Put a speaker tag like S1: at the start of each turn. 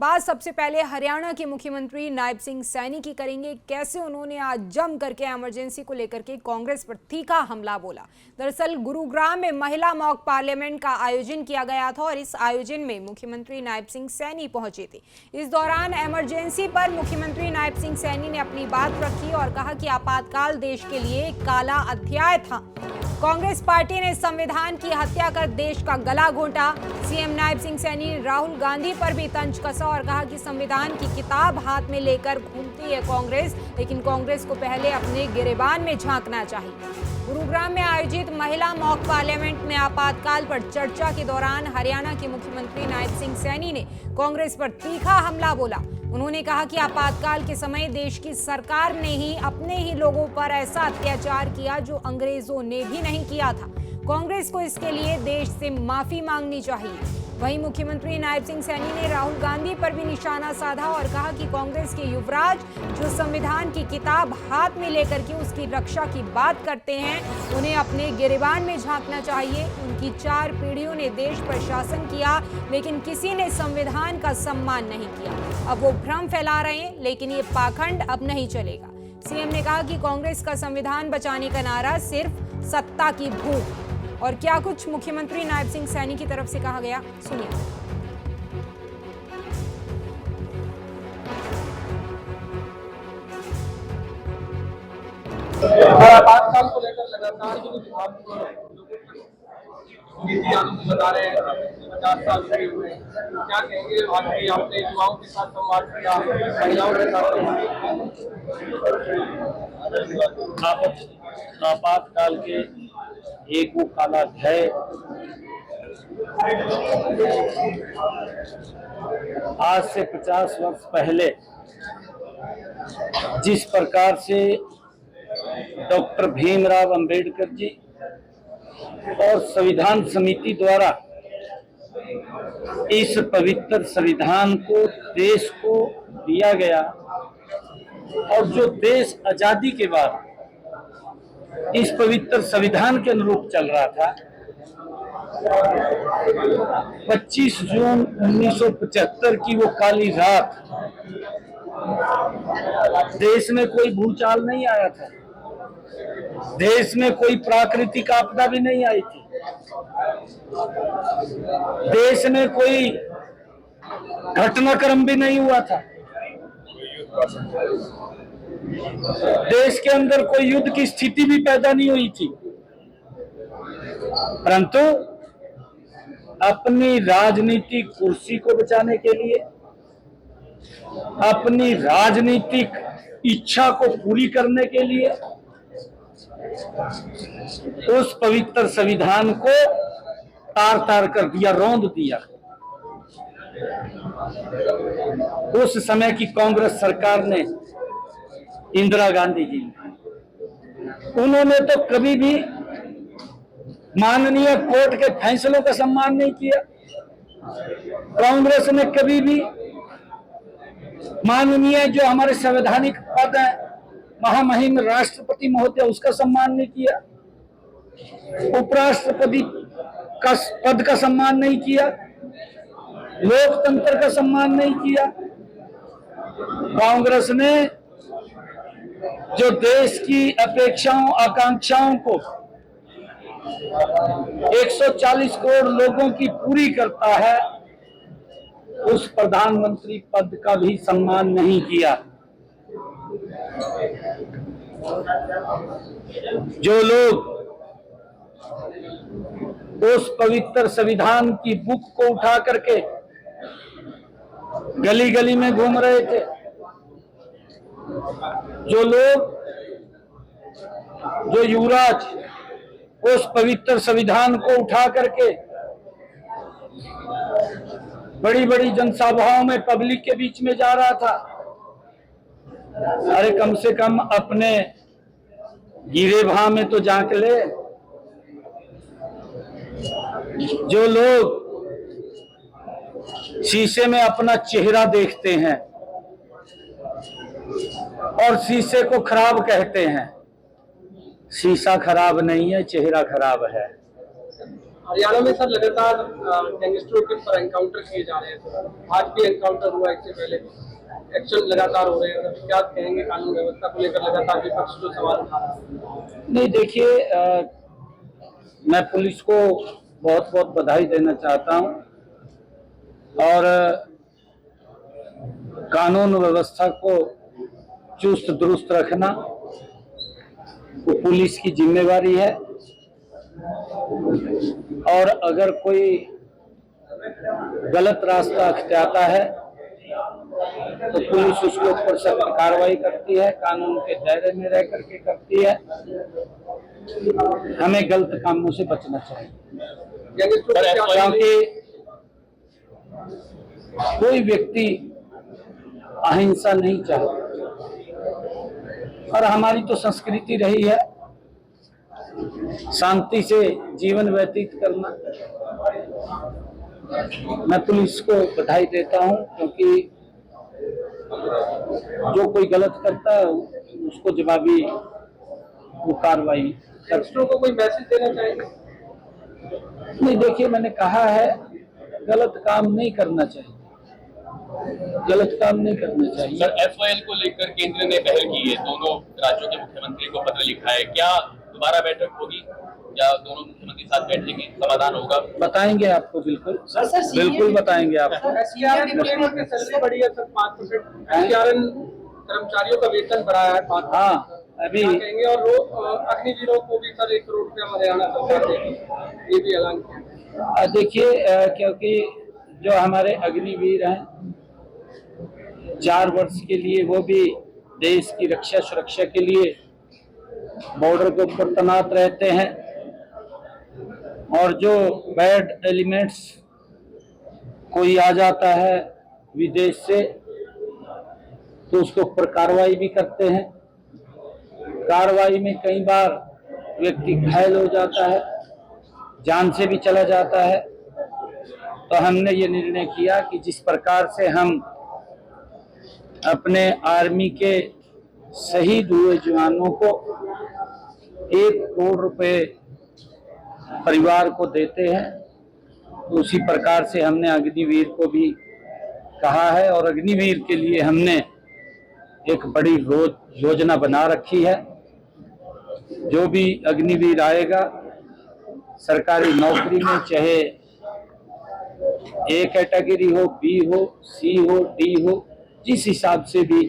S1: बात सबसे पहले हरियाणा के मुख्यमंत्री नायब सिंह सैनी की करेंगे। कैसे उन्होंने आज जम करके इमरजेंसी को लेकर के कांग्रेस पर तीखा हमला बोला। दरअसल गुरुग्राम में महिला मॉक पार्लियामेंट का आयोजन किया गया था और इस आयोजन में मुख्यमंत्री नायब सिंह सैनी पहुंचे थे। इस दौरान इमरजेंसी पर मुख्यमंत्री नायब सिंह सैनी ने अपनी बात रखी और कहा कि आपातकाल देश के लिए एक काला अध्याय था। कांग्रेस पार्टी ने संविधान की हत्या कर देश का गला घोंटा। सीएम नायब सिंह सैनी ने राहुल गांधी पर भी तंज कसा और कहा कि संविधान की किताब हाथ में लेकर घूमती है कांग्रेस, लेकिन कांग्रेस को पहले अपने गिरेबान में झांकना चाहिए। गुरुग्राम में आयोजित महिला मॉक पार्लियामेंट में आपातकाल पर चर्चा के दौरान हरियाणा के मुख्यमंत्री नायब सिंह सैनी ने कांग्रेस पर तीखा हमला बोला। उन्होंने कहा कि आपातकाल के समय देश की सरकार ने ही अपने ही लोगों पर ऐसा अत्याचार किया जो अंग्रेजों ने भी नहीं किया था। कांग्रेस को इसके लिए देश से माफी मांगनी चाहिए। वहीं मुख्यमंत्री नायब सिंह सैनी ने राहुल गांधी पर भी निशाना साधा और कहा कि कांग्रेस के युवराज जो संविधान की किताब हाथ में लेकर के उसकी रक्षा की बात करते हैं, उन्हें अपने गिरेबान में झांकना चाहिए। उनकी 4 पीढ़ियों ने देश पर शासन किया, लेकिन किसी ने संविधान का सम्मान नहीं किया। अब वो भ्रम फैला रहे हैं, लेकिन ये पाखंड अब नहीं चलेगा। सीएम ने कहा कि कांग्रेस का संविधान बचाने का नारा सिर्फ सत्ता की भूख। और क्या कुछ मुख्यमंत्री नायब सिंह सैनी की तरफ से कहा गया, सुनिए।
S2: आपातकाल को लेकर लगातार जो नीति आनंद बता रहे हैं 50 साल से हुए, क्या कहेंगे? आज आपने युवाओं के साथ संवाद किया, महिलाओं के साथ
S3: आपातकाल के एक वो काला अध्याय आज से 50 वर्ष पहले जिस प्रकार से डॉक्टर भीमराव अंबेडकर जी और संविधान समिति द्वारा इस पवित्र संविधान को देश को दिया गया और जो देश आजादी के बाद इस पवित्र संविधान के अनुरूप चल रहा था, 25 जून 1975 की वो काली रात, देश में कोई भूचाल नहीं आया था, देश में कोई प्राकृतिक आपदा भी नहीं आई थी, देश में कोई घटनाक्रम भी नहीं हुआ था, देश के अंदर कोई युद्ध की स्थिति भी पैदा नहीं हुई थी। परंतु अपनी राजनीतिक कुर्सी को बचाने के लिए, अपनी राजनीतिक इच्छा को पूरी करने के लिए उस पवित्र संविधान को तार तार कर दिया, रौंद दिया। उस समय की कांग्रेस सरकार ने, इंदिरा गांधी जी, उन्होंने तो कभी भी माननीय कोर्ट के फैसलों का सम्मान नहीं किया। कांग्रेस ने कभी भी माननीय जो हमारे संवैधानिक पद है, महामहिम राष्ट्रपति महोदय, उसका सम्मान नहीं किया, उपराष्ट्रपति का पद का सम्मान नहीं किया, लोकतंत्र का सम्मान नहीं किया। कांग्रेस ने जो देश की अपेक्षाओं आकांक्षाओं को 140 करोड़ लोगों की पूरी करता है, उस प्रधानमंत्री पद का भी सम्मान नहीं किया। जो लोग उस पवित्र संविधान की बुक को उठा करके गली गली में घूम रहे थे, जो लोग, जो युवराज उस पवित्र संविधान को उठा करके बड़ी बड़ी जनसभाओं में पब्लिक के बीच में जा रहा था, अरे कम से कम अपने गिरेबान में तो झांक ले। जो लोग शीशे में अपना चेहरा देखते हैं और शीशे को खराब कहते हैं, शीशा खराब नहीं है, चेहरा खराब है।
S2: हरियाणा में सर लगातार गैंगस्टरों के पर एनकाउंटर किए जा रहे हैं सर। आज भी एनकाउंटर हुआ, इससे पहले एक्शन लगातार हो रहे हैं सर। क्या कहेंगे कानून व्यवस्था को लेकर लगातार विपक्ष जो सवाल उठा रहा है?
S3: नहीं, देखिए, मैं पुलिस को बहुत बहुत बधाई देना चाहता हूं और कानून व्यवस्था को चुस्त दुरुस्त रखना वो पुलिस की जिम्मेवारी है। और अगर कोई गलत रास्ता अख्तियाता है तो पुलिस उसके ऊपर सख्त कार्रवाई करती है, कानून के दायरे में रह करके करती है। हमें गलत कामों से बचना चाहिए, क्योंकि कोई व्यक्ति अहिंसा नहीं चाहता और हमारी तो संस्कृति रही है शांति से जीवन व्यतीत करना। मैं पुलिस को बधाई देता हूं, क्योंकि जो कोई गलत करता है उसको जवाबी वो कार्रवाई।
S2: गैंगस्टरों को कोई मैसेज देना चाहेंगे?
S3: नहीं, देखिए, मैंने कहा है गलत काम नहीं करना चाहिए, गलत काम नहीं करना चाहिए।
S4: सर, FOL को लेकर केंद्र ने पहल की है, दोनों राज्यों के मुख्यमंत्री को पत्र लिखा है। क्या दोबारा बैठक होगी या दोनों मुख्यमंत्री साथ बैठेंगे, समाधान होगा?
S3: बताएंगे आपको, बिल्कुल बिल्कुल बताएंगे आपको।
S2: SCRN की सैलरी बढ़ी है सर 5%। SCRN कर्मचारियों का वेतन बढ़ाया है 5%।
S3: हाँ, अभी
S2: कहेंगे। और अग्निवीरों को भी सर 1 करोड़ रुपया हरियाणा सरकार देगी, ये भी ऐलान किया।
S3: देखिए, क्योंकि जो हमारे अग्निवीर हैं 4 वर्ष के लिए वो भी देश की रक्षा सुरक्षा के लिए बॉर्डर के ऊपर तैनात रहते हैं, और जो बैड एलिमेंट्स कोई आ जाता है विदेश से तो उसके ऊपर कार्रवाई भी करते हैं। कार्रवाई में कई बार व्यक्ति घायल हो जाता है, जान से भी चला जाता है। तो हमने ये निर्णय किया कि जिस प्रकार से हम अपने आर्मी के शहीद हुए जवानों को 1 करोड़ रुपए परिवार को देते हैं, तो उसी प्रकार से हमने अग्निवीर को भी कहा है। और अग्निवीर के लिए हमने एक बड़ी योजना बना रखी है। जो भी अग्निवीर आएगा सरकारी नौकरी में, चाहे A कैटेगरी हो, B हो, C हो, D हो, जिस हिसाब से भी